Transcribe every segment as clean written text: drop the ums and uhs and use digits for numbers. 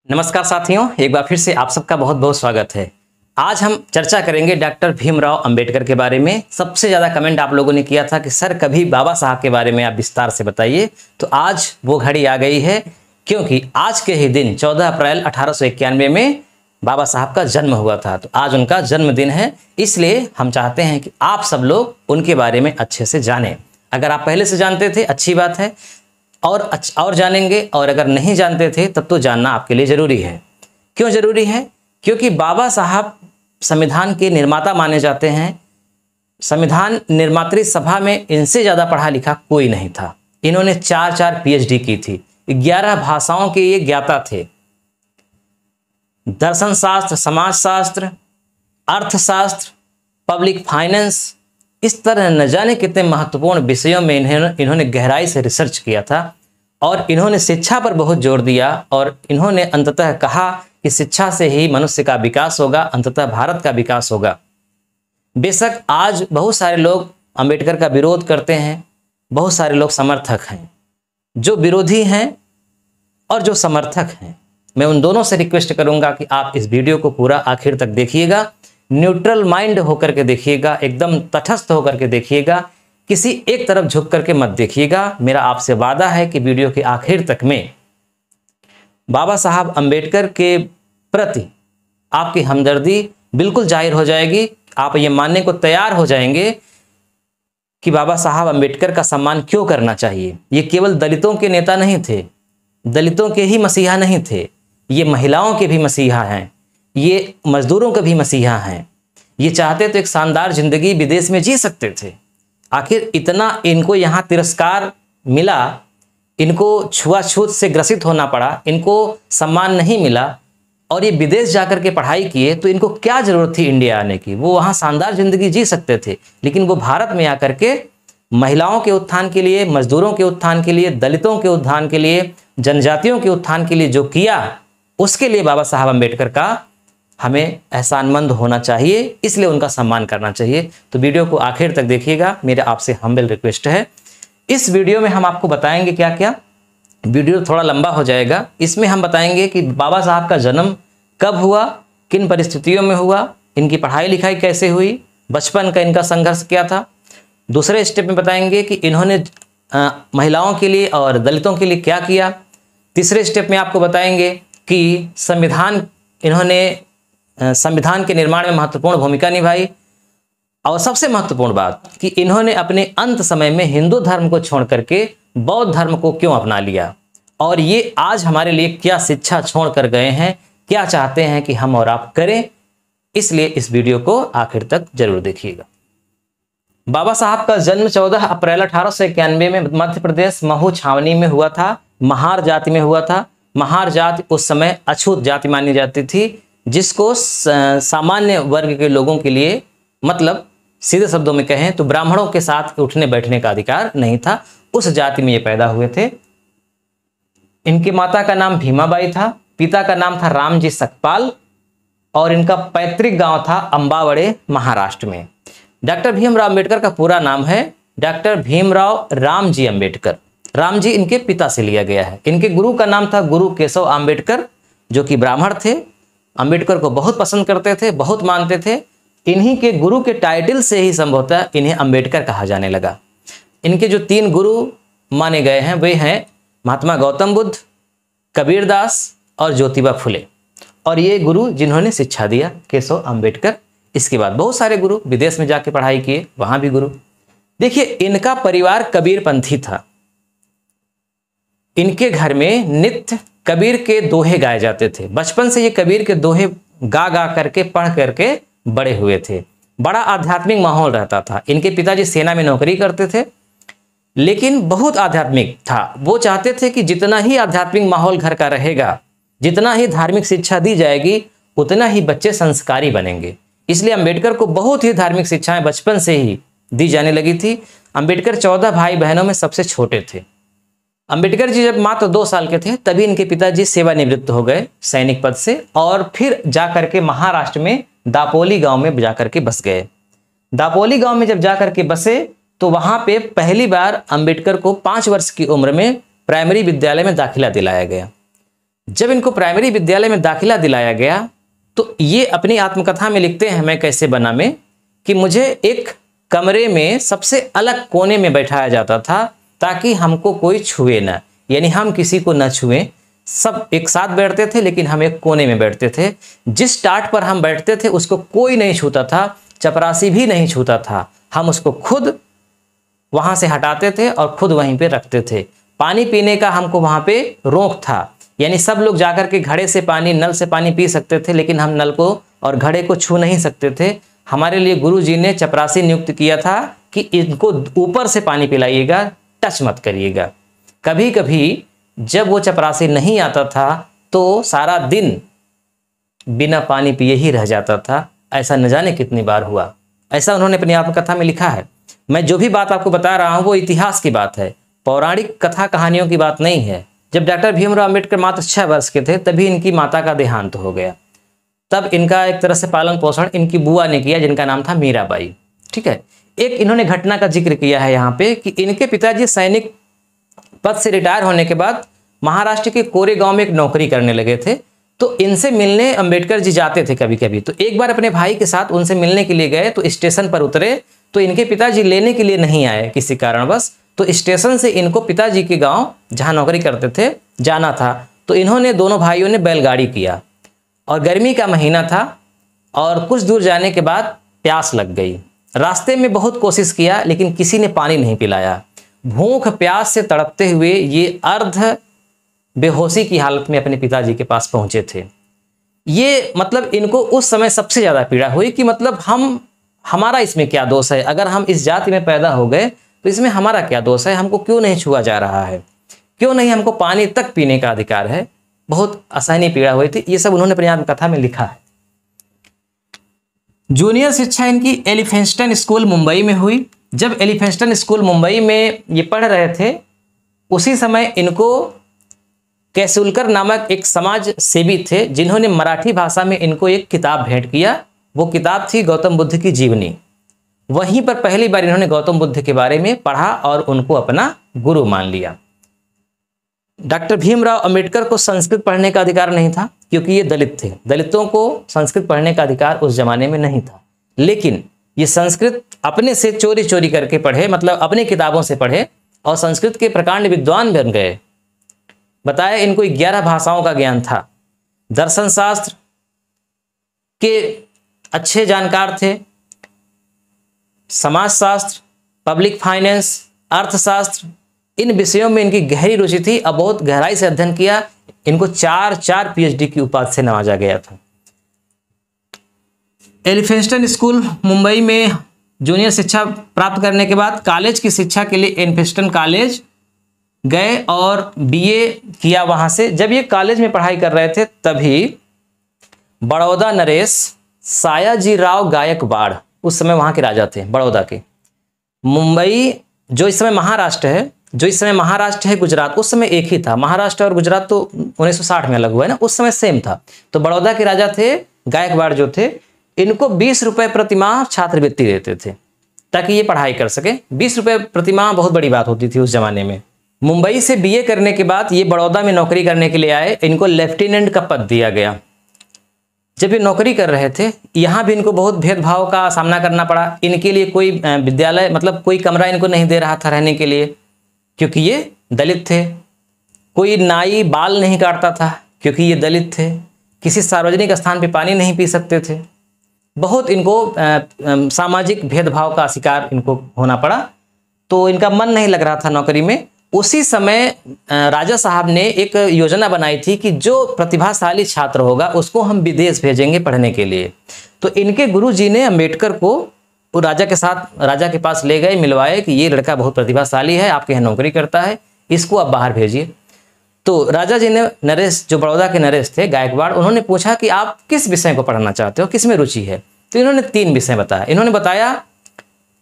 नमस्कार साथियों, एक बार फिर से आप सबका बहुत बहुत स्वागत है। आज हम चर्चा करेंगे डॉक्टर भीमराव अंबेडकर के बारे में। सबसे ज़्यादा कमेंट आप लोगों ने किया था कि सर कभी बाबा साहब के बारे में आप विस्तार से बताइए। तो आज वो घड़ी आ गई है, क्योंकि आज के ही दिन 14 अप्रैल 1891 में बाबा साहब का जन्म हुआ था। तो आज उनका जन्मदिन है, इसलिए हम चाहते हैं कि आप सब लोग उनके बारे में अच्छे से जानें। अगर आप पहले से जानते थे अच्छी बात है, और जानेंगे, और अगर नहीं जानते थे तब तो जानना आपके लिए ज़रूरी है। क्यों ज़रूरी है? क्योंकि बाबा साहब संविधान के निर्माता माने जाते हैं। संविधान निर्मात्री सभा में इनसे ज़्यादा पढ़ा लिखा कोई नहीं था। इन्होंने 4 PhD की थी, 11 भाषाओं के ये ज्ञाता थे। दर्शन शास्त्र, समाजशास्त्र, अर्थशास्त्र, पब्लिक फाइनेंस, इस तरह न जाने कितने महत्वपूर्ण विषयों में इन्होंने गहराई से रिसर्च किया था और इन्होंने शिक्षा पर बहुत जोर दिया। और इन्होंने अंततः कहा कि शिक्षा से ही मनुष्य का विकास होगा, अंततः भारत का विकास होगा। बेशक आज बहुत सारे लोग अंबेडकर का विरोध करते हैं, बहुत सारे लोग समर्थक हैं। जो विरोधी हैं और जो समर्थक हैं, मैं उन दोनों से रिक्वेस्ट करूंगा कि आप इस वीडियो को पूरा आखिर तक देखिएगा। न्यूट्रल माइंड होकर के देखिएगा, एकदम तटस्थ होकर के देखिएगा, किसी एक तरफ झुक करके मत देखिएगा। मेरा आपसे वादा है कि वीडियो के आखिर तक में बाबा साहब अंबेडकर के प्रति आपकी हमदर्दी बिल्कुल जाहिर हो जाएगी। आप ये मानने को तैयार हो जाएंगे कि बाबा साहब अंबेडकर का सम्मान क्यों करना चाहिए। ये केवल दलितों के नेता नहीं थे, दलितों के ही मसीहा नहीं थे, ये महिलाओं के भी मसीहा हैं, ये मजदूरों के भी मसीहा हैं। ये चाहते तो एक शानदार जिंदगी विदेश में जी सकते थे। आखिर इतना इनको यहाँ तिरस्कार मिला, इनको छुआछूत से ग्रसित होना पड़ा, इनको सम्मान नहीं मिला और ये विदेश जाकर के पढ़ाई किए, तो इनको क्या जरूरत थी इंडिया आने की? वो वहाँ शानदार जिंदगी जी सकते थे, लेकिन वो भारत में आकर के महिलाओं के उत्थान के लिए, मजदूरों के उत्थान के लिए, दलितों के उत्थान के लिए, जनजातियों के उत्थान के लिए जो किया, उसके लिए बाबा साहब अंबेडकर का हमें एहसानमंद होना चाहिए, इसलिए उनका सम्मान करना चाहिए। तो वीडियो को आखिर तक देखिएगा, मेरा आपसे हम्बल रिक्वेस्ट है। इस वीडियो में हम आपको बताएंगे क्या क्या। वीडियो थोड़ा लंबा हो जाएगा। इसमें हम बताएंगे कि बाबा साहब का जन्म कब हुआ, किन परिस्थितियों में हुआ, इनकी पढ़ाई लिखाई कैसे हुई, बचपन का इनका संघर्ष क्या था। दूसरे स्टेप में बताएंगे कि इन्होंने महिलाओं के लिए और दलितों के लिए क्या किया। तीसरे स्टेप में आपको बताएंगे कि इन्होंने संविधान के निर्माण में महत्वपूर्ण भूमिका निभाई। और सबसे महत्वपूर्ण बात कि इन्होंने अपने अंत समय में हिंदू धर्म को छोड़ करके बौद्ध धर्म को क्यों अपना लिया, और ये आज हमारे लिए क्या शिक्षा छोड़ कर गए हैं, क्या चाहते हैं कि हम और आप करें। इसलिए इस वीडियो को आखिर तक जरूर देखिएगा। बाबा साहब का जन्म 14 अप्रैल 1891 में मध्य प्रदेश महू छावनी में हुआ था। महार जाति में हुआ था। महार जाति उस समय अछूत जाति मानी जाती थी, जिसको सामान्य वर्ग के लोगों के लिए, मतलब सीधे शब्दों में कहें तो ब्राह्मणों के साथ उठने बैठने का अधिकार नहीं था। उस जाति में ये पैदा हुए थे। इनकी माता का नाम भीमाबाई था, पिता का नाम था रामजी सकपाल, और इनका पैतृक गांव था अंबावड़े, महाराष्ट्र में। डॉक्टर भीमराव अंबेडकर का पूरा नाम है डॉक्टर भीमराव रामजी अंबेडकर। रामजी इनके पिता से लिया गया है। इनके गुरु का नाम था गुरु केशव अंबेडकर, जो कि ब्राह्मण थे। अंबेडकर को बहुत पसंद करते थे, बहुत मानते थे। इन्हीं के गुरु के टाइटल से ही संभवतः इन्हें अंबेडकर कहा जाने लगा। इनके जो 3 गुरु माने गए हैं वे हैं महात्मा गौतम बुद्ध, कबीरदास और ज्योतिबा फुले। और ये गुरु जिन्होंने शिक्षा दिया, केशव अंबेडकर। इसके बाद बहुत सारे गुरु विदेश में जाके पढ़ाई किए, वहां भी गुरु। देखिए, इनका परिवार कबीरपंथी था। इनके घर में नित्य कबीर के दोहे गाए जाते थे। बचपन से ये कबीर के दोहे गा गा करके, पढ़ करके बड़े हुए थे। बड़ा आध्यात्मिक माहौल रहता था। इनके पिताजी सेना में नौकरी करते थे, लेकिन बहुत आध्यात्मिक था। वो चाहते थे कि जितना ही आध्यात्मिक माहौल घर का रहेगा, जितना ही धार्मिक शिक्षा दी जाएगी, उतना ही बच्चे संस्कारी बनेंगे। इसलिए अंबेडकर को बहुत ही धार्मिक शिक्षाएं बचपन से ही दी जाने लगी थी। अंबेडकर 14 भाई बहनों में सबसे छोटे थे। अंबेडकर जी जब मात्र 2 साल के थे तभी इनके पिताजी सेवानिवृत्त हो गए सैनिक पद से, और फिर जाकर के महाराष्ट्र में दापोली गांव में जाकर के बस गए। दापोली गांव में जब जाकर के बसे तो वहां पे पहली बार अंबेडकर को 5 वर्ष की उम्र में प्राइमरी विद्यालय में दाखिला दिलाया गया। जब इनको प्राइमरी विद्यालय में दाखिला दिलाया गया तो ये अपनी आत्मकथा में लिखते हैं मैं कैसे बना में कि मुझे एक कमरे में सबसे अलग कोने में बैठाया जाता था ताकि हमको कोई छुए ना, यानी हम किसी को न छुएं। सब एक साथ बैठते थे लेकिन हम एक कोने में बैठते थे। जिस टाट पर हम बैठते थे उसको कोई नहीं छूता था, चपरासी भी नहीं छूता था। हम उसको खुद वहां से हटाते थे और खुद वहीं पे रखते थे। पानी पीने का हमको वहां पे रोक था, यानी सब लोग जाकर के घड़े से पानी, नल से पानी पी सकते थे लेकिन हम नल को और घड़े को छू नहीं सकते थे। हमारे लिए गुरुजी ने चपरासी नियुक्त किया था कि इनको ऊपर से पानी पिलाइएगा, टच मत करिएगा। कभी कभी जब वो चपरासी नहीं आता था तो सारा दिन बिना पानी पिए ही रह जाता था। ऐसा न जाने कितनी बार हुआ। ऐसा उन्होंने अपनी आत्मकथा में लिखा है। मैं जो भी बात आपको बता रहा हूँ वो इतिहास की बात है, पौराणिक कथा कहानियों की बात नहीं है। जब डॉक्टर भीमराव अम्बेडकर मात्र 6 वर्ष के थे तभी इनकी माता का देहांत हो गया। तब इनका एक तरह से पालन पोषण इनकी बुआ ने किया जिनका नाम था मीराबाई। ठीक है। एक इन्होंने घटना का जिक्र किया है यहाँ पे कि इनके पिताजी सैनिक पद से रिटायर होने के बाद महाराष्ट्र के कोरेगांव में एक नौकरी करने लगे थे। तो इनसे मिलने अम्बेडकर जी जाते थे कभी कभी। तो एक बार अपने भाई के साथ उनसे मिलने के लिए गए तो स्टेशन पर उतरे तो इनके पिताजी लेने के लिए नहीं आए किसी कारणवश। तो स्टेशन से इनको पिताजी के गांव जहां नौकरी करते थे जाना था। तो इन्होंने दोनों भाइयों ने बैलगाड़ी किया और गर्मी का महीना था और कुछ दूर जाने के बाद प्यास लग गई। रास्ते में बहुत कोशिश किया लेकिन किसी ने पानी नहीं पिलाया। भूख प्यास से तड़पते हुए ये अर्ध बेहोशी की हालत में अपने पिताजी के पास पहुंचे थे। ये मतलब इनको उस समय सबसे ज़्यादा पीड़ा हुई कि मतलब हमारा इसमें क्या दोष है, अगर हम इस जाति में पैदा हो गए तो इसमें हमारा क्या दोष है, हमको क्यों नहीं छुआ जा रहा है, क्यों नहीं हमको पानी तक पीने का अधिकार है। बहुत असहनीय पीड़ा हुई थी। ये सब उन्होंने अपनी आत्मकथा में लिखा है। जूनियर शिक्षा इनकी एलिफेंस्टन स्कूल मुंबई में हुई। जब एलिफेंस्टन स्कूल मुंबई में ये पढ़ रहे थे उसी समय इनको कैसुलकर नामक एक समाज सेवी थे जिन्होंने मराठी भाषा में इनको एक किताब भेंट किया। वो किताब थी गौतम बुद्ध की जीवनी। वहीं पर पहली बार इन्होंने गौतम बुद्ध के बारे में पढ़ा और उनको अपना गुरु मान लिया। डॉक्टर भीमराव अंबेडकर को संस्कृत पढ़ने का अधिकार नहीं था क्योंकि ये दलित थे। दलितों को संस्कृत पढ़ने का अधिकार उस जमाने में नहीं था, लेकिन ये संस्कृत अपने से चोरी चोरी करके पढ़े, मतलब अपनी किताबों से पढ़े और संस्कृत के प्रकांड विद्वान बन गए। बताया इनको 11 भाषाओं का ज्ञान था। दर्शन शास्त्र के अच्छे जानकार थे, समाजशास्त्र, पब्लिक फाइनेंस, अर्थशास्त्र, इन विषयों में इनकी गहरी रुचि थी। अब बहुत गहराई से अध्ययन किया। इनको 4 पीएचडी की उपाधि से नवाजा गया था। एलिफेंस्टन स्कूल मुंबई में जूनियर शिक्षा प्राप्त करने के बाद कॉलेज की शिक्षा के लिए एलिफेंस्टन कॉलेज गए और बीए किया वहां से। जब ये कॉलेज में पढ़ाई कर रहे थे तभी बड़ौदा नरेश सायाजी राव गायकवाड़, उस समय वहां के राजा थे बड़ौदा के। मुंबई जो इस समय महाराष्ट्र है, गुजरात उस समय एक ही था। महाराष्ट्र और गुजरात तो 1960 में अलग हुआ है ना, उस समय सेम था। तो बड़ौदा के राजा थे गायकवाड़ जो थे, इनको 20 रुपए प्रतिमाह छात्रवृत्ति देते थे ताकि ये पढ़ाई कर सके। 20 रुपए प्रतिमाह बहुत बड़ी बात होती थी उस जमाने में। मुंबई से बीए करने के बाद ये बड़ौदा में नौकरी करने के लिए आए। इनको लेफ्टिनेंट का पद दिया गया। जब ये नौकरी कर रहे थे यहाँ भी इनको बहुत भेदभाव का सामना करना पड़ा। इनके लिए कोई विद्यालय, मतलब कोई कमरा इनको नहीं दे रहा था रहने के लिए क्योंकि ये दलित थे। कोई नाई बाल नहीं काटता था क्योंकि ये दलित थे। किसी सार्वजनिक स्थान पे पानी नहीं पी सकते थे। बहुत इनको सामाजिक भेदभाव का शिकार इनको होना पड़ा। तो इनका मन नहीं लग रहा था नौकरी में। उसी समय राजा साहब ने एक योजना बनाई थी कि जो प्रतिभाशाली छात्र होगा उसको हम विदेश भेजेंगे पढ़ने के लिए। तो इनके गुरुजी ने अम्बेडकर को राजा के पास ले गए, मिलवाए कि ये लड़का बहुत प्रतिभाशाली है, आपके यहाँ नौकरी करता है, इसको आप बाहर भेजिए। तो राजा जी ने नरेश, जो बड़ौदा के नरेश थे गायकवाड़, उन्होंने पूछा कि आप किस विषय को पढ़ना चाहते हो, किस में रुचि है। तो इन्होंने 3 विषय बताया। इन्होंने बताया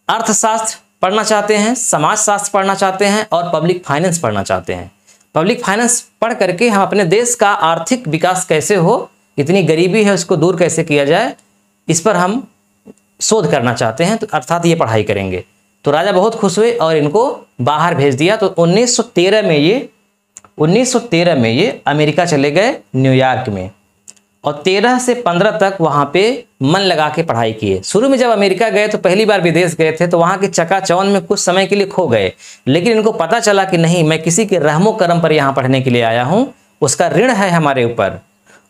अर्थशास्त्र पढ़ना चाहते हैं, समाजशास्त्र पढ़ना चाहते हैं और पब्लिक फाइनेंस पढ़ना चाहते हैं। पब्लिक फाइनेंस पढ़ करके हम अपने देश का आर्थिक विकास कैसे हो, इतनी गरीबी है उसको दूर कैसे किया जाए, इस पर हम शोध करना चाहते हैं। तो अर्थात ये पढ़ाई करेंगे। तो राजा बहुत खुश हुए और इनको बाहर भेज दिया। तो 1913 में ये 1913 में ये अमेरिका चले गए, न्यूयॉर्क में, और 13 से 15 तक वहाँ पे मन लगा के पढ़ाई किए। शुरू में जब अमेरिका गए तो पहली बार विदेश गए थे, तो वहाँ के चकाचौंध में कुछ समय के लिए खो गए, लेकिन इनको पता चला कि नहीं, मैं किसी के रहमो करम पर यहाँ पढ़ने के लिए आया हूँ, उसका ऋण है हमारे ऊपर।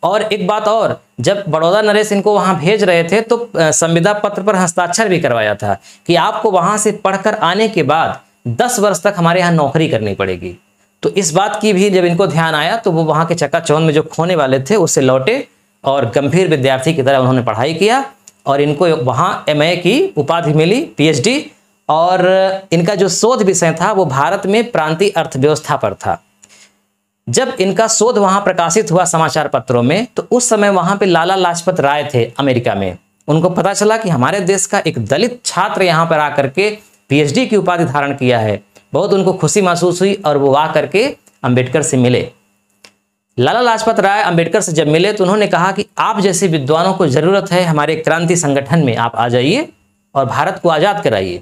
और एक बात और, जब बड़ौदा नरेश इनको वहाँ भेज रहे थे तो संविदा पत्र पर हस्ताक्षर भी करवाया था कि आपको वहाँ से पढ़कर आने के बाद 10 वर्ष तक हमारे यहाँ नौकरी करनी पड़ेगी। तो इस बात की भी जब इनको ध्यान आया तो वो वहाँ के चकाचौंध में जो खोने वाले थे उससे लौटे और गंभीर विद्यार्थी की तरह उन्होंने पढ़ाई किया, और इनको वहाँ MA की उपाधि मिली, PhD। और इनका जो शोध विषय था वो भारत में प्रांतीय अर्थव्यवस्था पर था। जब इनका शोध वहाँ प्रकाशित हुआ समाचार पत्रों में, तो उस समय वहाँ पे लाला लाजपत राय थे अमेरिका में। उनको पता चला कि हमारे देश का एक दलित छात्र यहाँ पर आकर के PhD की उपाधि धारण किया है। बहुत उनको खुशी महसूस हुई और वो आकर के अंबेडकर से मिले। लाला लाजपत राय अंबेडकर से जब मिले तो उन्होंने कहा कि आप जैसे विद्वानों को जरूरत है हमारे क्रांति संगठन में, आप आ जाइए और भारत को आजाद कराइए।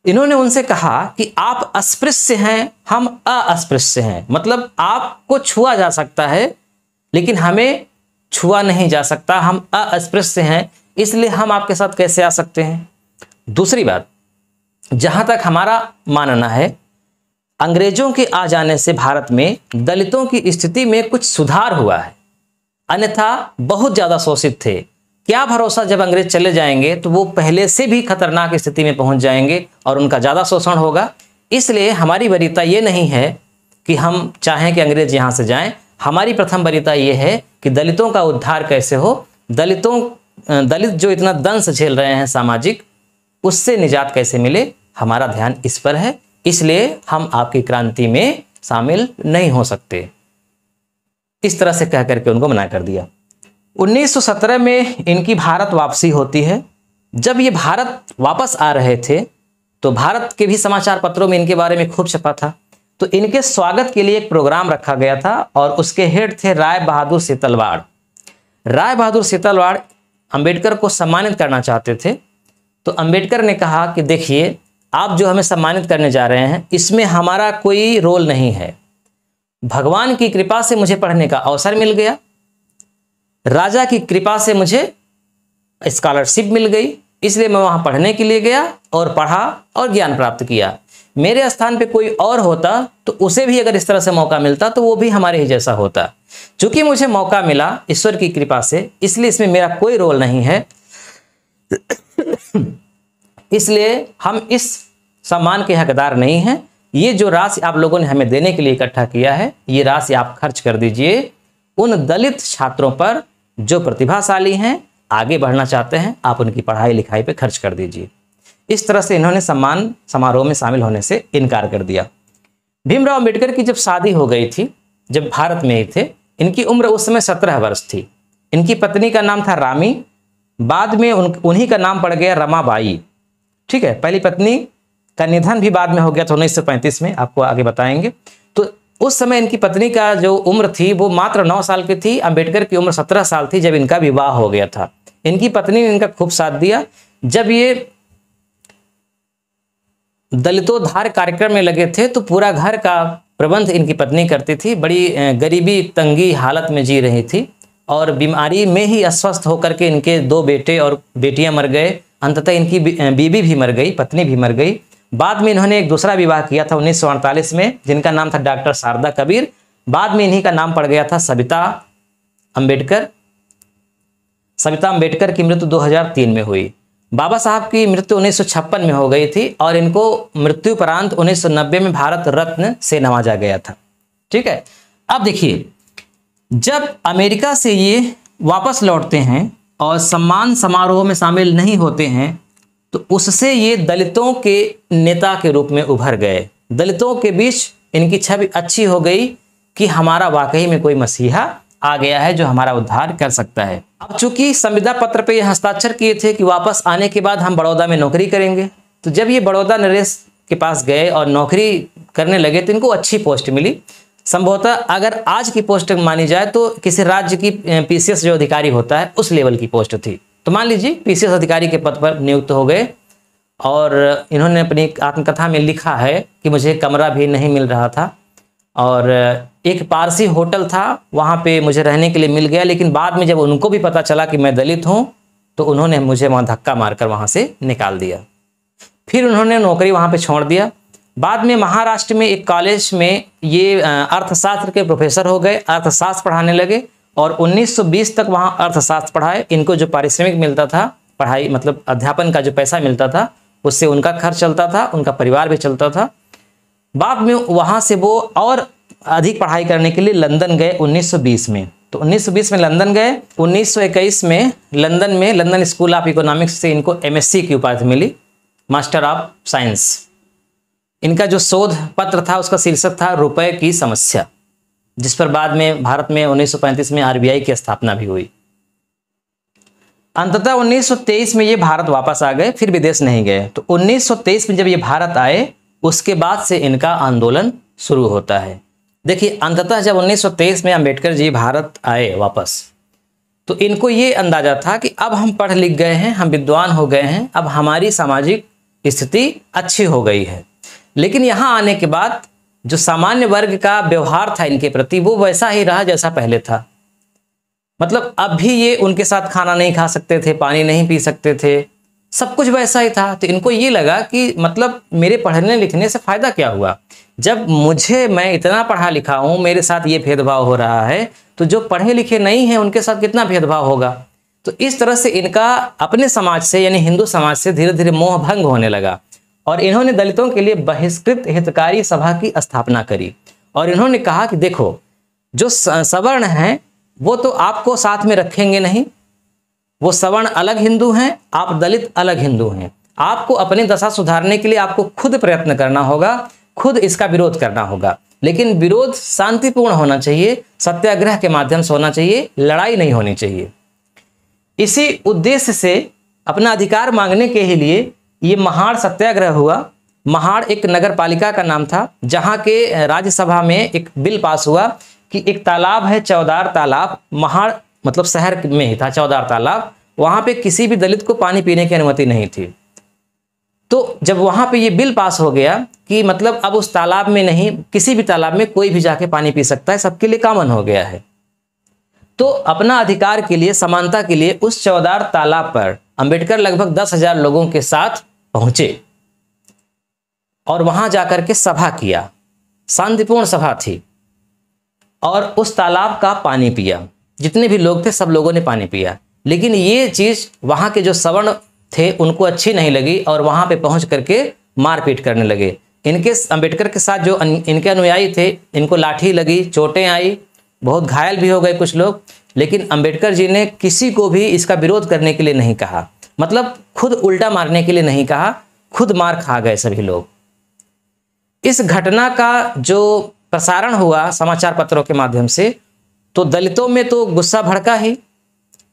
इन्होंने उनसे कहा कि आप अस्पृश्य हैं, हम अस्पृश्य हैं, मतलब आपको छुआ जा सकता है लेकिन हमें छुआ नहीं जा सकता, हम अस्पृश्य हैं, इसलिए हम आपके साथ कैसे आ सकते हैं। दूसरी बात, जहां तक हमारा मानना है, अंग्रेजों के आ जाने से भारत में दलितों की स्थिति में कुछ सुधार हुआ है, अन्यथा बहुत ज्यादा शोषित थे। क्या भरोसा, जब अंग्रेज चले जाएंगे तो वो पहले से भी खतरनाक स्थिति में पहुंच जाएंगे और उनका ज्यादा शोषण होगा। इसलिए हमारी वरीयता ये नहीं है कि हम चाहें कि अंग्रेज यहां से जाएं, हमारी प्रथम वरीयता ये है कि दलितों का उद्धार कैसे हो, दलित जो इतना दंश झेल रहे हैं सामाजिक, उससे निजात कैसे मिले, हमारा ध्यान इस पर है, इसलिए हम आपकी क्रांति में शामिल नहीं हो सकते। इस तरह से कह करके उनको मना कर दिया। 1917 में इनकी भारत वापसी होती है। जब ये भारत वापस आ रहे थे तो भारत के भी समाचार पत्रों में इनके बारे में खूब छपा था। तो इनके स्वागत के लिए एक प्रोग्राम रखा गया था और उसके हेड थे राय बहादुर सीतलवाड़। राय बहादुर सीतलवाड़ अंबेडकर को सम्मानित करना चाहते थे। तो अंबेडकर ने कहा कि देखिए, आप जो हमें सम्मानित करने जा रहे हैं इसमें हमारा कोई रोल नहीं है। भगवान की कृपा से मुझे पढ़ने का अवसर मिल गया, राजा की कृपा से मुझे स्कॉलरशिप मिल गई, इसलिए मैं वहां पढ़ने के लिए गया और पढ़ा और ज्ञान प्राप्त किया। मेरे स्थान पे कोई और होता तो उसे भी अगर इस तरह से मौका मिलता तो वो भी हमारे ही जैसा होता। चूंकि मुझे मौका मिला ईश्वर की कृपा से, इसलिए इसमें मेरा कोई रोल नहीं है, इसलिए हम इस सम्मान के हकदार नहीं हैं। ये जो राशि आप लोगों ने हमें देने के लिए इकट्ठा किया है, ये राशि आप खर्च कर दीजिए उन दलित छात्रों पर जो प्रतिभाशाली हैं, आगे बढ़ना चाहते हैं, आप उनकी पढ़ाई लिखाई पे खर्च कर दीजिए। इस तरह से इन्होंने सम्मान समारोह में शामिल होने से इनकार कर दिया। भीमराव अंबेडकर की जब शादी हो गई थी, जब भारत में ही थे, इनकी उम्र उस समय 17 वर्ष थी। इनकी पत्नी का नाम था रामी, बाद में उन्हीं का नाम पड़ गया रमाबाई। ठीक है, पहली पत्नी का निधन भी बाद में हो गया था 1935 में, आपको आगे बताएंगे। तो उस समय इनकी पत्नी का जो उम्र थी वो मात्र 9 साल की थी। अंबेडकर की उम्र 17 साल थी जब इनका विवाह हो गया था। इनकी पत्नी ने इनका खूब साथ दिया। जब ये दलितोद्धार कार्यक्रम में लगे थे तो पूरा घर का प्रबंध इनकी पत्नी करती थी। बड़ी गरीबी तंगी हालत में जी रही थी और बीमारी में ही अस्वस्थ होकर के इनके 2 बेटे और बेटियां मर गए। अंततः इनकी बीवी भी मर गई, पत्नी भी मर गई। बाद में इन्होंने एक दूसरा विवाह किया था 1948 में, जिनका नाम था डॉक्टर शारदा कबीर। बाद में इन्हीं का नाम पड़ गया था सविता अंबेडकर। सविता अंबेडकर की मृत्यु 2003 में हुई। बाबा साहब की मृत्यु 1956 में हो गई थी और इनको मृत्यु उपरांत 1990 में भारत रत्न से नवाजा गया था। ठीक है, अब देखिए, जब अमेरिका से ये वापस लौटते हैं और सम्मान समारोह में शामिल नहीं होते हैं तो उससे ये दलितों के नेता के रूप में उभर गए। दलितों के बीच इनकी छवि अच्छी हो गई कि हमारा वाकई में कोई मसीहा आ गया है जो हमारा उद्धार कर सकता है। अब चूंकि संविदा पत्र पे ये हस्ताक्षर किए थे कि वापस आने के बाद हम बड़ौदा में नौकरी करेंगे, तो जब ये बड़ौदा नरेश के पास गए और नौकरी करने लगे तो इनको अच्छी पोस्ट मिली। संभवतः अगर आज की पोस्ट मानी जाए तो किसी राज्य की PCS जो अधिकारी होता है उस लेवल की पोस्ट थी। तो मान लीजिए PCS अधिकारी के पद पर नियुक्त हो गए और इन्होंने अपनी आत्मकथा में लिखा है कि मुझे कमरा भी नहीं मिल रहा था और एक पारसी होटल था, वहाँ पे मुझे रहने के लिए मिल गया। लेकिन बाद में जब उनको भी पता चला कि मैं दलित हूँ तो उन्होंने मुझे वहाँ धक्का मारकर वहाँ से निकाल दिया। फिर उन्होंने नौकरी वहाँ पे छोड़ दिया। बाद में महाराष्ट्र में एक कॉलेज में ये अर्थशास्त्र के प्रोफेसर हो गए, अर्थशास्त्र पढ़ाने लगे और 1920 तक वहाँ अर्थशास्त्र पढ़ाए। इनको जो पारिश्रमिक मिलता था, पढ़ाई मतलब अध्यापन का जो पैसा मिलता था, उससे उनका खर्च चलता था, उनका परिवार भी चलता था। बाद में वहाँ से वो और अधिक पढ़ाई करने के लिए लंदन गए 1920 में। तो 1920 में लंदन गए। 1921 में लंदन स्कूल ऑफ इकोनॉमिक्स से इनको MSc की उपाधि मिली, मास्टर ऑफ साइंस। इनका जो शोध पत्र था उसका शीर्षक था रुपए की समस्या, जिस पर बाद में भारत में 1935 में RBI की स्थापना भी हुई। अंततः 1923 में ये भारत वापस आ गए, फिर विदेश नहीं गए। तो 1923 में जब ये भारत आए उसके बाद से इनका आंदोलन शुरू होता है। देखिए, अंततः जब 1923 में अंबेडकर जी भारत आए वापस, तो इनको ये अंदाजा था कि अब हम पढ़ लिख गए हैं, हम विद्वान हो गए हैं, अब हमारी सामाजिक स्थिति अच्छी हो गई है। लेकिन यहाँ आने के बाद जो सामान्य वर्ग का व्यवहार था इनके प्रति, वो वैसा ही रहा जैसा पहले था। मतलब अब भी ये उनके साथ खाना नहीं खा सकते थे, पानी नहीं पी सकते थे, सब कुछ वैसा ही था। तो इनको ये लगा कि मतलब मेरे पढ़ने लिखने से फायदा क्या हुआ, जब मैं इतना पढ़ा लिखा हूँ, मेरे साथ ये भेदभाव हो रहा है, तो जो पढ़े लिखे नहीं हैं उनके साथ कितना भेदभाव होगा। तो इस तरह से इनका अपने समाज से यानी हिंदू समाज से धीरे धीरे मोह भंग होने लगा और इन्होंने दलितों के लिए बहिष्कृत हितकारी सभा की स्थापना करी। और इन्होंने कहा कि देखो, जो सवर्ण हैं वो तो आपको साथ में रखेंगे नहीं, वो सवर्ण अलग हिंदू हैं, आप दलित अलग हिंदू हैं। आपको अपनी दशा सुधारने के लिए आपको खुद प्रयत्न करना होगा, खुद इसका विरोध करना होगा। लेकिन विरोध शांतिपूर्ण होना चाहिए, सत्याग्रह के माध्यम से होना चाहिए, लड़ाई नहीं होनी चाहिए। इसी उद्देश्य से अपना अधिकार मांगने के लिए ये महाड़ सत्याग्रह हुआ। महाड़ एक नगर पालिका का नाम था, जहाँ के राज्यसभा में एक बिल पास हुआ कि एक तालाब है, चौदार तालाब, महाड़ मतलब शहर में ही था चौदार तालाब, वहाँ पे किसी भी दलित को पानी पीने की अनुमति नहीं थी। तो जब वहाँ पे ये बिल पास हो गया कि मतलब अब उस तालाब में नहीं, किसी भी तालाब में कोई भी जाके पानी पी सकता है, सबके लिए कॉमन हो गया है। तो अपना अधिकार के लिए, समानता के लिए उस चौदार तालाब पर अंबेडकर लगभग 10,000 लोगों के साथ पहुंचे और वहां जाकर के सभा किया, शांतिपूर्ण सभा थी, और उस तालाब का पानी पिया। जितने भी लोग थे सब लोगों ने पानी पिया। लेकिन ये चीज वहां के जो सवर्ण थे उनको अच्छी नहीं लगी और वहां पे पहुंच करके मारपीट करने लगे। इनके अंबेडकर के साथ जो इनके अनुयायी थे, इनको लाठी लगी, चोटें आई, बहुत घायल भी हो गए कुछ लोग। लेकिन अंबेडकर जी ने किसी को भी इसका विरोध करने के लिए नहीं कहा, मतलब खुद उल्टा मारने के लिए नहीं कहा, खुद मार खा गए सभी लोग। इस घटना का जो प्रसारण हुआ समाचार पत्रों के माध्यम से, तो दलितों में तो गुस्सा भड़का ही,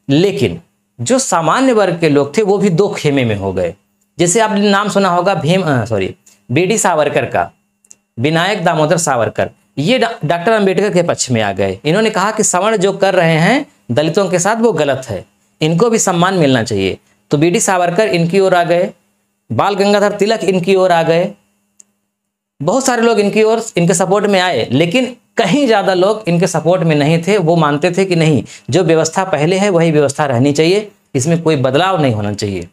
लेकिन जो सामान्य वर्ग के लोग थे वो भी दो खेमे में हो गए। जैसे आपने नाम सुना होगा BD सावरकर का, विनायक दामोदर सावरकर, ये डॉक्टर अंबेडकर के पक्ष में आ गए। इन्होंने कहा कि सवर्ण जो कर रहे हैं दलितों के साथ वो गलत है, इनको भी सम्मान मिलना चाहिए। तो BD सावरकर इनकी ओर आ गए, बाल गंगाधर तिलक इनकी ओर आ गए, बहुत सारे लोग इनकी ओर, इनके सपोर्ट में आए। लेकिन कहीं ज़्यादा लोग इनके सपोर्ट में नहीं थे। वो मानते थे कि नहीं, जो व्यवस्था पहले है वही व्यवस्था रहनी चाहिए, इसमें कोई बदलाव नहीं होना चाहिए।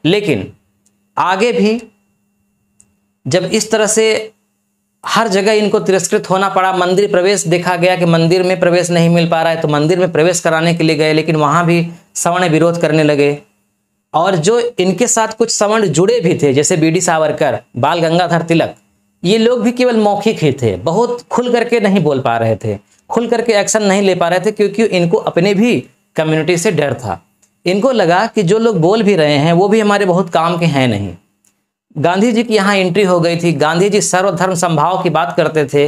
लेकिन आगे भी जब इस तरह से हर जगह इनको तिरस्कृत होना पड़ा, मंदिर प्रवेश देखा गया कि मंदिर में प्रवेश नहीं मिल पा रहा है, तो मंदिर में प्रवेश कराने के लिए गए, लेकिन वहाँ भी सवर्ण विरोध करने लगे। और जो इनके साथ कुछ सवर्ण जुड़े भी थे, जैसे BD सावरकर, बाल गंगाधर तिलक, ये लोग भी केवल मौखिक ही थे, बहुत खुल करके नहीं बोल पा रहे थे, खुल करके एक्शन नहीं ले पा रहे थे, क्योंकि इनको अपने भी कम्युनिटी से डर था। इनको लगा कि जो लोग बोल भी रहे हैं वो भी हमारे बहुत काम के हैं नहीं। गांधी जी की यहाँ एंट्री हो गई थी, गांधी जी सर्वधर्म समभाव की बात करते थे,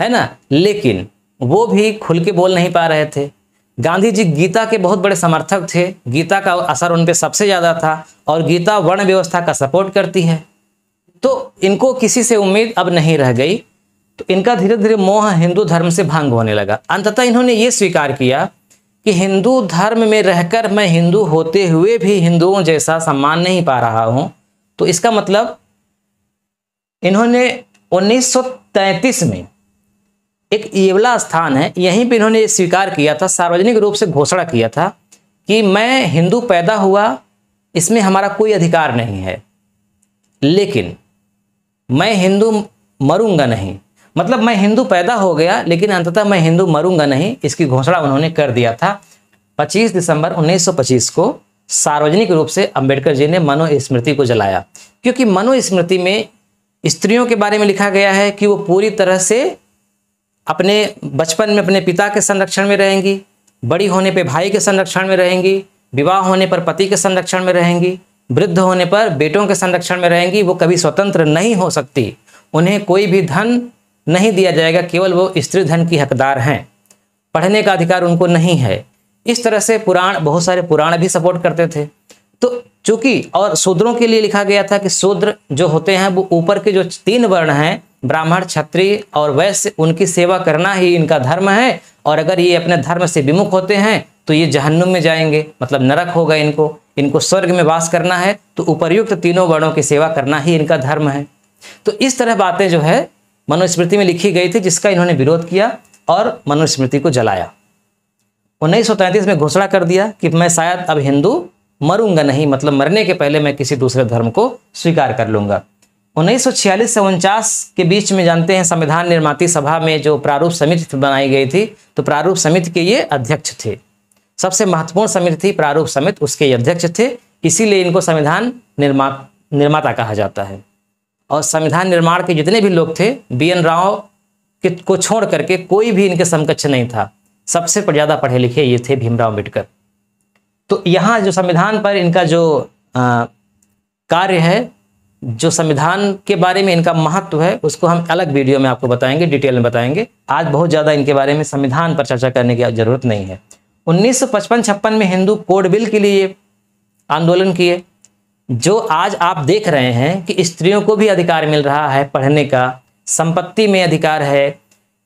है ना, लेकिन वो भी खुल के बोल नहीं पा रहे थे। गांधी जी गीता के बहुत बड़े समर्थक थे, गीता का असर उन पे सबसे ज़्यादा था, और गीता वर्ण व्यवस्था का सपोर्ट करती है। तो इनको किसी से उम्मीद अब नहीं रह गई। तो इनका धीरे धीरे मोह हिंदू धर्म से भंग होने लगा। अंततः इन्होंने ये स्वीकार किया कि हिंदू धर्म में रहकर मैं हिंदू होते हुए भी हिंदुओं जैसा सम्मान नहीं पा रहा हूँ। तो इसका मतलब इन्होंने 1933 में एक येवला स्थान है, यहीं पे इन्होंने स्वीकार किया था, सार्वजनिक रूप से घोषणा किया था कि मैं हिंदू पैदा हुआ, इसमें हमारा कोई अधिकार नहीं है, लेकिन मैं हिंदू मरूंगा नहीं। मतलब मैं हिंदू पैदा हो गया लेकिन अंततः मैं हिंदू मरूंगा नहीं, इसकी घोषणा उन्होंने कर दिया था। 25 दिसंबर 1925 को सार्वजनिक रूप से अंबेडकर जी ने मनुस्मृति को जलाया, क्योंकि मनुस्मृति में स्त्रियों के बारे में लिखा गया है कि वो पूरी तरह से अपने बचपन में अपने पिता के संरक्षण में रहेंगी, बड़ी होने पे भाई के संरक्षण में रहेंगी, विवाह होने पर पति के संरक्षण में रहेंगी, वृद्ध होने पर बेटों के संरक्षण में रहेंगी। वो कभी स्वतंत्र नहीं हो सकती, उन्हें कोई भी धन नहीं दिया जाएगा, केवल वो स्त्री धन की हकदार हैं, पढ़ने का अधिकार उनको नहीं है। इस तरह से पुराण, बहुत सारे पुराण भी सपोर्ट करते थे। तो चूंकि और शूद्रों के लिए लिखा गया था कि शूद्र जो होते हैं वो ऊपर के जो 3 वर्ण हैं, ब्राह्मण, क्षत्रिय और वैश्य, उनकी सेवा करना ही इनका धर्म है, और अगर ये अपने धर्म से विमुख होते हैं तो ये जहन्नुम में जाएंगे, मतलब नरक होगा इनको स्वर्ग में वास करना है, तो उपर्युक्त 3 वर्णों की सेवा करना ही इनका धर्म है। तो इस तरह बातें जो है मनुस्मृति में लिखी गई थी, जिसका इन्होंने विरोध किया और मनुस्मृति को जलाया। 1933 में घोषणा कर दिया कि मैं शायद अब हिंदू मरूंगा नहीं, मतलब मरने के पहले मैं किसी दूसरे धर्म को स्वीकार कर लूंगा। 1946 से 49 के बीच में जानते हैं संविधान निर्माती सभा में जो प्रारूप समिति बनाई गई थी, तो प्रारूप समिति के ये अध्यक्ष थे। सबसे महत्वपूर्ण समिति थी प्रारूप समिति, उसके ये अध्यक्ष थे, इसीलिए इनको संविधान निर्माता कहा जाता है। और संविधान निर्माण के जितने भी लोग थे, BN राव को छोड़ करके कोई भी इनके समकक्ष नहीं था। सबसे ज़्यादा पढ़े लिखे ये थे भीमराव अम्बेडकर। तो यहाँ जो संविधान पर इनका जो कार्य है, जो संविधान के बारे में इनका महत्व है, उसको हम अलग वीडियो में आपको बताएंगे, डिटेल में बताएंगे। आज बहुत ज़्यादा इनके बारे में संविधान पर चर्चा करने की जरूरत नहीं है। 1955-56 में हिंदू कोड बिल के लिए आंदोलन किए, जो आज आप देख रहे हैं कि स्त्रियों को भी अधिकार मिल रहा है पढ़ने का, संपत्ति में अधिकार है,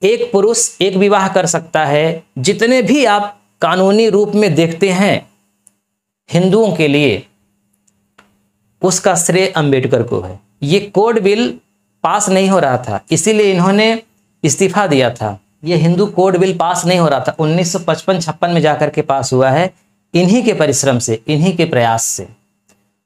एक पुरुष एक विवाह कर सकता है। जितने भी आप कानूनी रूप में देखते हैं हिंदुओं के लिए, उसका श्रेय अंबेडकर को है। ये कोड बिल पास नहीं हो रहा था, इसीलिए इन्होंने इस्तीफा दिया था। ये हिंदू कोड बिल पास नहीं हो रहा था, 1955-56 में जाकर के पास हुआ है। इन्हीं के परिश्रम से, इन्हीं के प्रयास से।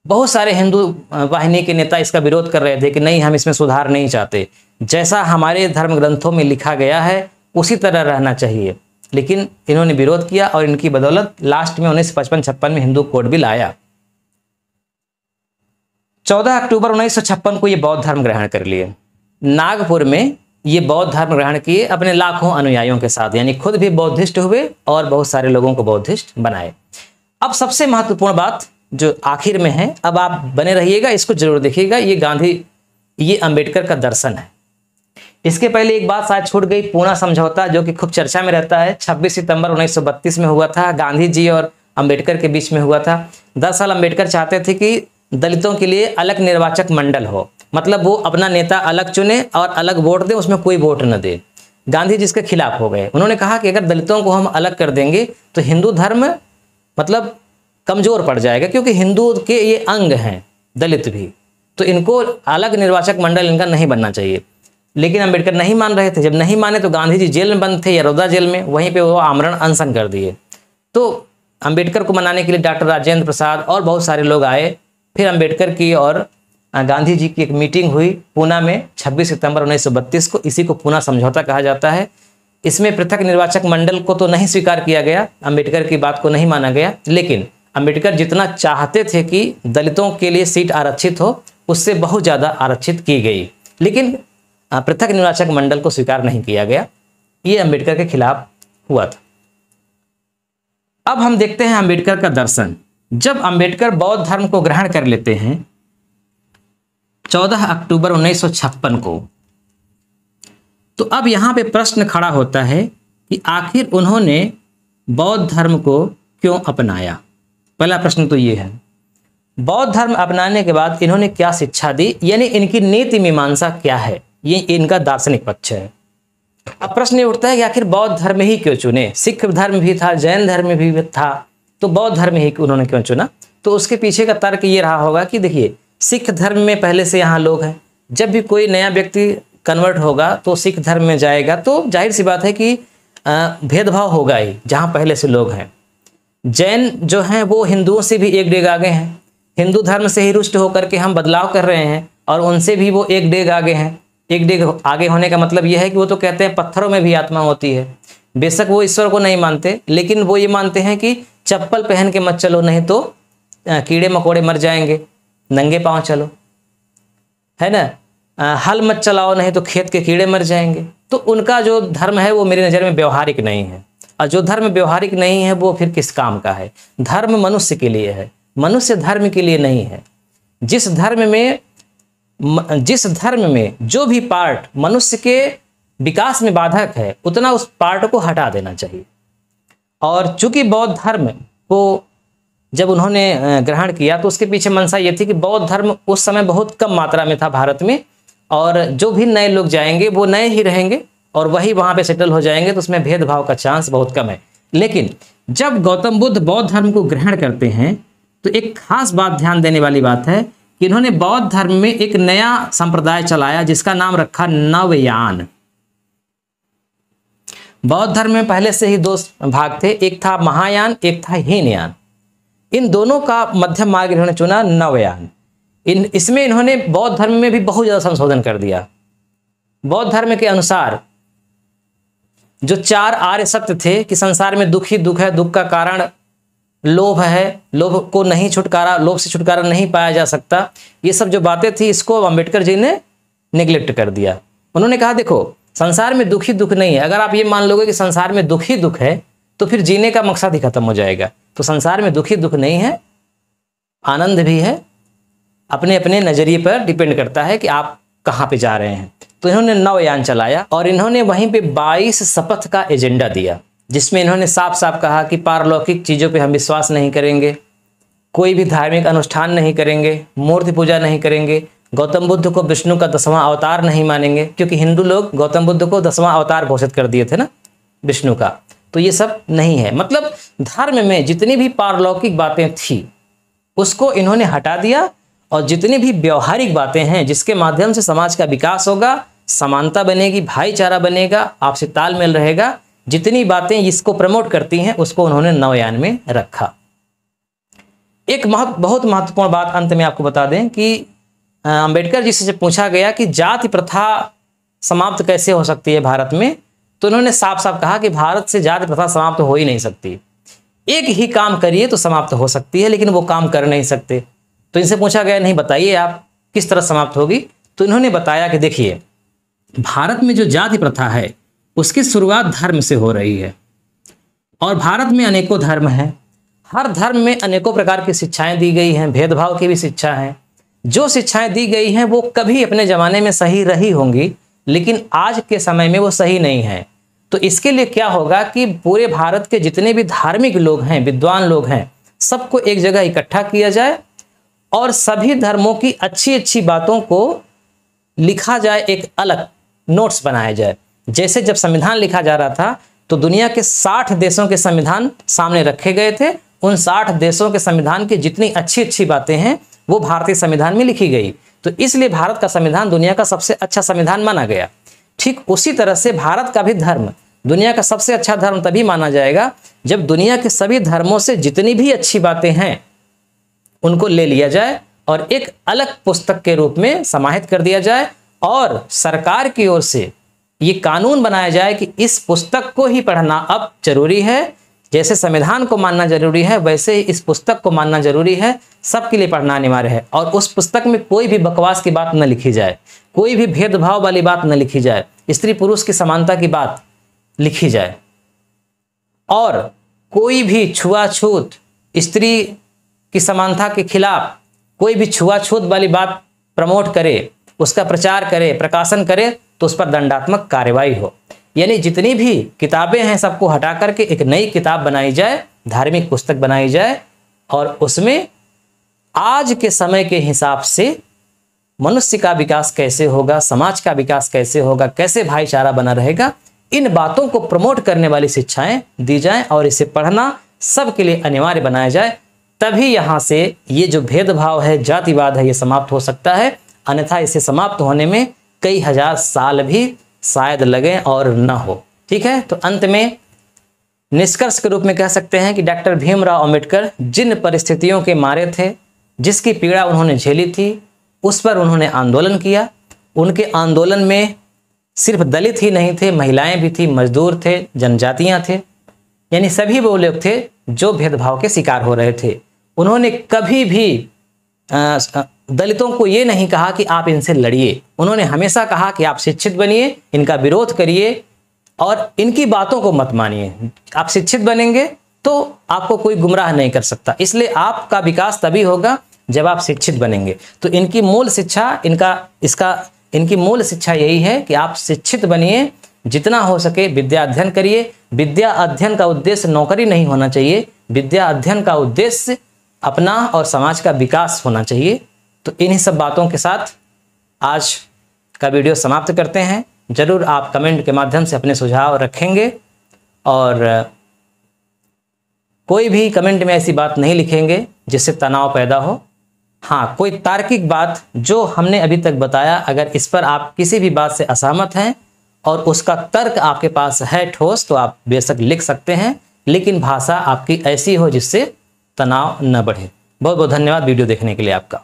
बहुत सारे हिंदू वाहिनी के नेता इसका विरोध कर रहे थे कि नहीं, हम इसमें सुधार नहीं चाहते, जैसा हमारे धर्म ग्रंथों में लिखा गया है उसी तरह रहना चाहिए। लेकिन इन्होंने विरोध किया और इनकी बदौलत लास्ट में 1955-56 में हिंदू कोड बिल आया। 14 अक्टूबर 1956 को ये बौद्ध धर्म ग्रहण कर लिए। नागपुर में ये बौद्ध धर्म ग्रहण किए अपने लाखों अनुयायियों के साथ, यानी खुद भी बौद्धिस्ट हुए और बहुत सारे लोगों को बौद्धिस्ट बनाए। अब सबसे महत्वपूर्ण बात जो आखिर में है, अब आप बने रहिएगा, इसको जरूर देखिएगा। ये अंबेडकर का दर्शन है। इसके पहले एक बात शायद छूट गई, पूना समझौता, जो कि खूब चर्चा में रहता है। 26 सितंबर 1932 में हुआ था, गांधी जी और अंबेडकर के बीच में हुआ था। दरअसल अंबेडकर चाहते थे कि दलितों के लिए अलग निर्वाचक मंडल हो, मतलब वो अपना नेता अलग चुने और अलग वोट दे, उसमें कोई वोट न दे। गांधी जी इसके खिलाफ हो गए। उन्होंने कहा कि अगर दलितों को हम अलग कर देंगे तो हिंदू धर्म मतलब कमजोर पड़ जाएगा, क्योंकि हिंदू के ये अंग हैं दलित भी, तो इनको अलग निर्वाचक मंडल इनका नहीं बनना चाहिए। लेकिन अंबेडकर नहीं मान रहे थे। जब नहीं माने तो गांधी जी जेल में बंद थे, यरोदा जेल में, वहीं पे वो आमरण अनशन कर दिए। तो अंबेडकर को मनाने के लिए डॉक्टर राजेंद्र प्रसाद और बहुत सारे लोग आए। फिर अंबेडकर की और गांधी जी की एक मीटिंग हुई पूना में 26 सितंबर 1932 को। इसी को पूना समझौता कहा जाता है। इसमें पृथक निर्वाचक मंडल को तो नहीं स्वीकार किया गया, अंबेडकर की बात को नहीं माना गया, लेकिन अंबेडकर जितना चाहते थे कि दलितों के लिए सीट आरक्षित हो, उससे बहुत ज़्यादा आरक्षित की गई, लेकिन पृथक निर्वाचक मंडल को स्वीकार नहीं किया गया। ये अंबेडकर के खिलाफ हुआ था। अब हम देखते हैं अंबेडकर का दर्शन। जब अंबेडकर बौद्ध धर्म को ग्रहण कर लेते हैं 14 अक्टूबर 1956 को, तो अब यहां पे प्रश्न खड़ा होता है कि आखिर उन्होंने बौद्ध धर्म को क्यों अपनाया। पहला प्रश्न तो ये है, बौद्ध धर्म अपनाने के बाद इन्होंने क्या शिक्षा दी, यानी इनकी नीति मीमांसा क्या है, ये इनका दार्शनिक पक्ष है। अब प्रश्न ये उठता है कि आखिर बौद्ध धर्म ही क्यों चुने। सिख धर्म भी था, जैन धर्म भी था, तो बौद्ध धर्म ही उन्होंने क्यों चुना। तो उसके पीछे का तर्क ये रहा होगा कि देखिए, सिख धर्म में पहले से यहाँ लोग हैं। जब भी कोई नया व्यक्ति कन्वर्ट होगा तो सिख धर्म में जाएगा, तो जाहिर सी बात है कि भेदभाव होगा ही जहाँ पहले से लोग हैं। जैन जो हैं वो हिंदुओं से भी एक डेग आगे हैं, हिंदू धर्म से ही रुष्ट होकर के हम बदलाव कर रहे हैं और उनसे भी वो एक डेग आगे हैं। एक डेग आगे होने का मतलब यह है कि वो तो कहते हैं पत्थरों में भी आत्मा होती है। बेशक वो ईश्वर को नहीं मानते, लेकिन वो ये मानते हैं कि चप्पल पहन के मत चलो, नहीं तो कीड़े मकोड़े मर जाएंगे, नंगे पाँव चलो, है ना, हल मत चलाओ नहीं तो खेत के कीड़े मर जाएंगे। तो उनका जो धर्म है वो मेरी नज़र में व्यवहारिक नहीं है, और जो धर्म व्यवहारिक नहीं है वो फिर किस काम का है। धर्म मनुष्य के लिए है, मनुष्य धर्म के लिए नहीं है। जिस धर्म में जो भी पार्ट मनुष्य के विकास में बाधक है उतना उस पार्ट को हटा देना चाहिए। और चूंकि बौद्ध धर्म को जब उन्होंने ग्रहण किया तो उसके पीछे मंशा ये थी कि बौद्ध धर्म उस समय बहुत कम मात्रा में था भारत में, और जो भी नए लोग जाएंगे वो नए ही रहेंगे और वही वहाँ पे सेटल हो जाएंगे, तो उसमें भेदभाव का चांस बहुत कम है। लेकिन जब गौतम बुद्ध बौद्ध धर्म को ग्रहण करते हैं तो एक खास बात ध्यान देने वाली बात है कि इन्होंने बौद्ध धर्म में एक नया संप्रदाय चलाया जिसका नाम रखा नवयान। बौद्ध धर्म में पहले से ही दो भाग थे, एक था महायान, एक था हीनयान। इन दोनों का मध्यम मार्ग इन्होंने चुना नवयान। इसमें इन्होंने बौद्ध धर्म में भी बहुत ज़्यादा संशोधन कर दिया। बौद्ध धर्म के अनुसार जो 4 आर्य सत्य थे कि संसार में दुख ही दुख है, दुख का कारण लोभ है, लोभ को नहीं छुटकारा, लोभ से छुटकारा नहीं पाया जा सकता, ये सब जो बातें थी इसको अम्बेडकर जी ने निगलेक्ट कर दिया। उन्होंने कहा देखो संसार में दुख ही दुख नहीं है, अगर आप ये मान लोगे कि संसार में दुख ही दुख है तो फिर जीने का मकसद ही खत्म हो जाएगा। तो संसार में दुख ही दुख नहीं है, आनंद भी है, अपने अपने नजरिए पर डिपेंड करता है कि आप कहाँ पे जा रहे हैं। तो इन्होंने नवयान चलाया और इन्होंने वहीं पे 22 शपथ का एजेंडा दिया, जिसमें इन्होंने साफ साफ कहा कि पारलौकिक चीज़ों पे हम विश्वास नहीं करेंगे, कोई भी धार्मिक अनुष्ठान नहीं करेंगे, मूर्ति पूजा नहीं करेंगे, गौतम बुद्ध को विष्णु का 10वां अवतार नहीं मानेंगे, क्योंकि हिंदू लोग गौतम बुद्ध को 10वां अवतार घोषित कर दिए थे ना विष्णु का, तो ये सब नहीं है। मतलब धर्म में जितनी भी पारलौकिक बातें थी उसको इन्होंने हटा दिया, और जितनी भी व्यवहारिक बातें हैं जिसके माध्यम से समाज का विकास होगा, समानता बनेगी, भाईचारा बनेगा, आपसी तालमेल रहेगा, जितनी बातें इसको प्रमोट करती हैं उसको उन्होंने नवयान में रखा। एक बहुत महत्वपूर्ण बात अंत में आपको बता दें कि अंबेडकर जी से जब पूछा गया कि जाति प्रथा समाप्त कैसे हो सकती है भारत में, तो उन्होंने साफ साफ कहा कि भारत से जाति प्रथा समाप्त हो ही नहीं सकती। एक ही काम करिए तो समाप्त हो सकती है, लेकिन वो काम कर नहीं सकते। तो इनसे पूछा गया नहीं बताइए आप किस तरह समाप्त होगी, तो इन्होंने बताया कि देखिए भारत में जो जाति प्रथा है उसकी शुरुआत धर्म से हो रही है, और भारत में अनेकों धर्म हैं, हर धर्म में अनेकों प्रकार की शिक्षाएं दी गई हैं, भेदभाव की भी शिक्षा है। जो शिक्षाएं दी गई हैं वो कभी अपने ज़माने में सही रही होंगी, लेकिन आज के समय में वो सही नहीं है। तो इसके लिए क्या होगा कि पूरे भारत के जितने भी धार्मिक लोग हैं, विद्वान लोग हैं, सबको एक जगह इकट्ठा किया जाए और सभी धर्मों की अच्छी अच्छी बातों को लिखा जाए, एक अलग नोट्स बनाया जाए। जैसे जब संविधान लिखा जा रहा था तो दुनिया के 60 देशों के संविधान सामने रखे गए थे, उन 60 देशों के संविधान की जितनी अच्छी अच्छी बातें हैं वो भारतीय संविधान में लिखी गई, तो इसलिए भारत का संविधान दुनिया का सबसे अच्छा संविधान माना गया। ठीक उसी तरह से भारत का भी धर्म दुनिया का सबसे अच्छा धर्म तभी माना जाएगा जब दुनिया के सभी धर्मों से जितनी भी अच्छी बातें हैं उनको ले लिया जाए और एक अलग पुस्तक के रूप में समाहित कर दिया जाए, और सरकार की ओर से ये कानून बनाया जाए कि इस पुस्तक को ही पढ़ना अब जरूरी है। जैसे संविधान को मानना जरूरी है वैसे ही इस पुस्तक को मानना जरूरी है, सबके लिए पढ़ना अनिवार्य है। और उस पुस्तक में कोई भी बकवास की बात न लिखी जाए, कोई भी भेदभाव वाली बात न लिखी जाए, स्त्री पुरुष की समानता की बात लिखी जाए, और कोई भी छुआछूत, स्त्री की समानता के खिलाफ कोई भी छुआछूत वाली बात प्रमोट करे, उसका प्रचार करे, प्रकाशन करे, तो उस पर दंडात्मक कार्रवाई हो। यानी जितनी भी किताबें हैं सबको हटा करके एक नई किताब बनाई जाए, धार्मिक पुस्तक बनाई जाए, और उसमें आज के समय के हिसाब से मनुष्य का विकास कैसे होगा, समाज का विकास कैसे होगा, कैसे भाईचारा बना रहेगा, इन बातों को प्रमोट करने वाली शिक्षाएं दी जाएं और इसे पढ़ना सबके लिए अनिवार्य बनाया जाए। तभी यहाँ से ये जो भेदभाव है, जातिवाद है, ये समाप्त हो सकता है। अन्यथा इसे समाप्त होने में कई हजार साल भी शायद लगे और न हो। ठीक है, तो अंत में निष्कर्ष के रूप में कह सकते हैं कि डॉक्टर भीमराव अंबेडकर जिन परिस्थितियों के मारे थे, जिसकी पीड़ा उन्होंने झेली थी, उस पर उन्होंने आंदोलन किया। उनके आंदोलन में सिर्फ दलित ही नहीं थे, महिलाएं भी थी, मजदूर थे, जनजातियां थे, यानी सभी वो लोग थे जो भेदभाव के शिकार हो रहे थे। उन्होंने कभी भी दलितों को ये नहीं कहा कि आप इनसे लड़िए, उन्होंने हमेशा कहा कि आप शिक्षित बनिए, इनका विरोध करिए और इनकी बातों को मत मानिए। आप शिक्षित बनेंगे तो आपको कोई गुमराह नहीं कर सकता, इसलिए आपका विकास तभी होगा जब आप शिक्षित बनेंगे। तो इनकी मूल शिक्षा इनकी मूल शिक्षा यही है कि आप शिक्षित बनिए, जितना हो सके विद्या अध्ययन करिए। विद्या अध्ययन का उद्देश्य नौकरी नहीं होना चाहिए, विद्या अध्ययन का उद्देश्य अपना और समाज का विकास होना चाहिए। तो इन्हीं सब बातों के साथ आज का वीडियो समाप्त करते हैं। जरूर आप कमेंट के माध्यम से अपने सुझाव रखेंगे और कोई भी कमेंट में ऐसी बात नहीं लिखेंगे जिससे तनाव पैदा हो। हाँ, कोई तार्किक बात जो हमने अभी तक बताया, अगर इस पर आप किसी भी बात से असहमत हैं और उसका तर्क आपके पास है ठोस, तो आप बेशक लिख सकते हैं, लेकिन भाषा आपकी ऐसी हो जिससे तनाव न बढ़े। बहुत बहुत धन्यवाद वीडियो देखने के लिए आपका।